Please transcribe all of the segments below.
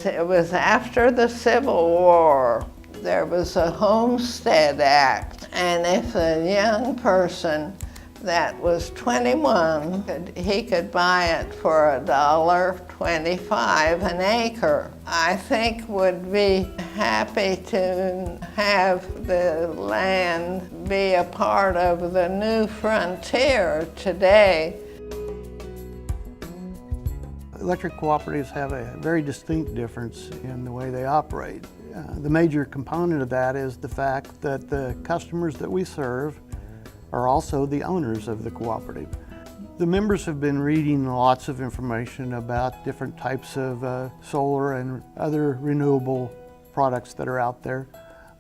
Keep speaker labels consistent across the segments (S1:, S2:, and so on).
S1: it was after the Civil War. There was a Homestead Act, and if a young person that was 21, he could buy it for $1.25 an acre. I think would be happy to have the land be a part of the new frontier today.
S2: Electric cooperatives have a very distinct difference in the way they operate. The major component of that is the fact that the customers that we serve are also the owners of the cooperative. The members have been reading lots of information about different types of solar and other renewable products that are out there.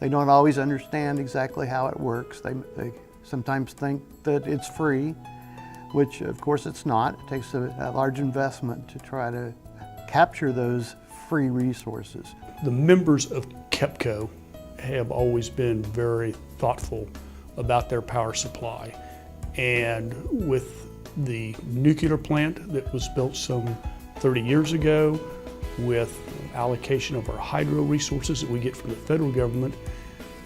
S2: They don't always understand exactly how it works. They sometimes think that it's free, which of course it's not. It takes a large investment to try to capture those free resources.
S3: The members of KEPCo have always been very thoughtful about their power supply. And with the nuclear plant that was built some 30 years ago, with allocation of our hydro resources that we get from the federal government,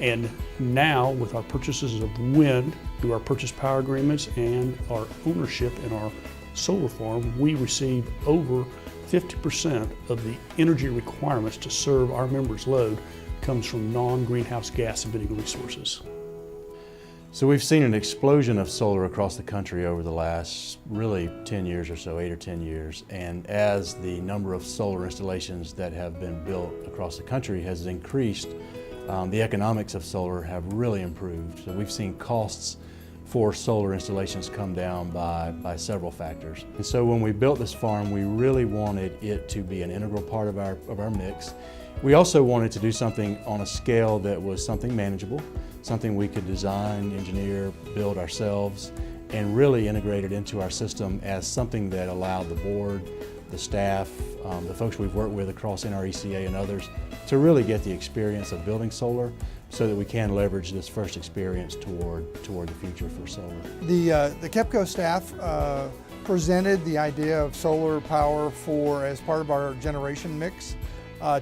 S3: and now with our purchases of wind through our purchase power agreements and our ownership in our solar farm, we receive over 50% of the energy requirements to serve our members' load comes from non-greenhouse gas emitting resources.
S4: So we've seen an explosion of solar across the country over the last really 10 years or so, 8 or 10 years. And as the number of solar installations that have been built across the country has increased, the economics of solar have really improved. So we've seen costs for solar installations come down by several factors. And so when we built this farm, we really wanted it to be an integral part of our mix. We also wanted to do something on a scale that was something manageable, something we could design, engineer, build ourselves, and really integrate it into our system as something that allowed the board, the staff, the folks we've worked with across NRECA and others to really get the experience of building solar so that we can leverage this first experience toward the future for solar.
S5: The KEPCo staff presented the idea of solar power as part of our generation mix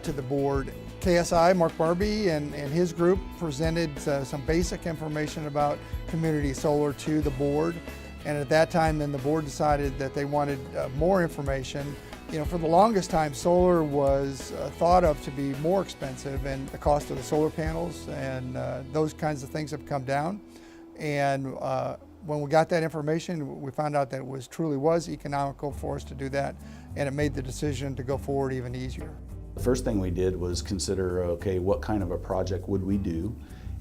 S5: to the board. KSI, Mark Barbie, and his group presented some basic information about community solar to the board. And at that time, then the board decided that they wanted more information. You know, for the longest time, solar was thought of to be more expensive, and the cost of the solar panels and those kinds of things have come down. And when we got that information, we found out that it truly was economical for us to do that, and it made the decision to go forward even easier.
S6: The first thing we did was consider, okay, what kind of a project would we do?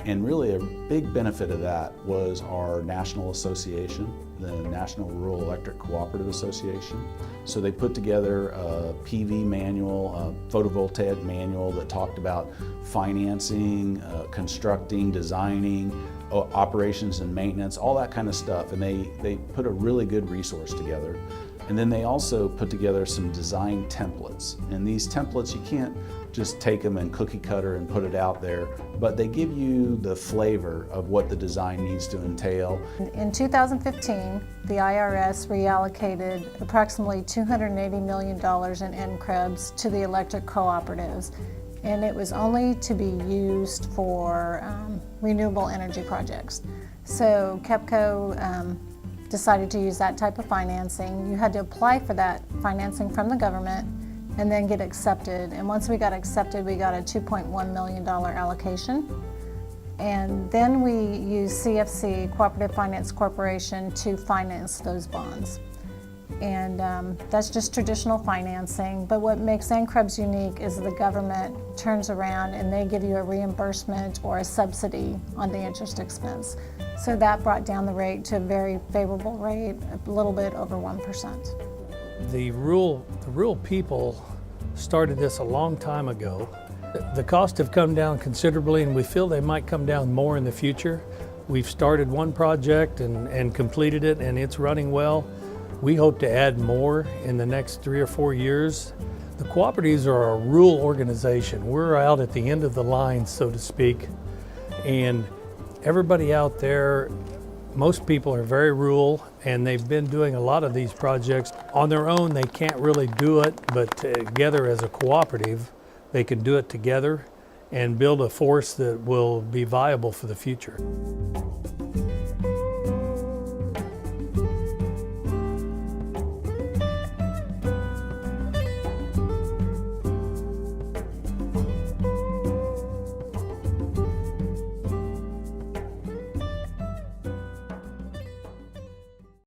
S6: And really a big benefit of that was our national association, the National Rural Electric Cooperative Association. So they put together a PV manual, a photovoltaic manual that talked about financing, constructing, designing, operations and maintenance, all that kind of stuff. And they put a really good resource together. And then they also put together some design templates. And these templates, you can't just take them and cookie cutter and put it out there, but they give you the flavor of what the design needs to entail.
S7: In 2015, the IRS reallocated approximately $280 million in NCREBs to the electric cooperatives, and it was only to be used for renewable energy projects. So KEPCo decided to use that type of financing. You had to apply for that financing from the government and then get accepted. And once we got accepted, we got a $2.1 million allocation. And then we used CFC, Cooperative Finance Corporation, to finance those bonds. And that's just traditional financing. But what makes NCREBs unique is the government turns around and they give you a reimbursement or a subsidy on the interest expense. So that brought down the rate to a very favorable rate, a little bit over 1%.
S8: The rural people started this a long time ago. The costs have come down considerably, and we feel they might come down more in the future. We've started one project and completed it, and it's running well. We hope to add more in the next 3 or 4 years. The cooperatives are a rural organization. We're out at the end of the line, so to speak, and everybody out there, most people are very rural, and they've been doing a lot of these projects. On their own, they can't really do it, but together as a cooperative, they can do it together and build a force that will be viable for the future.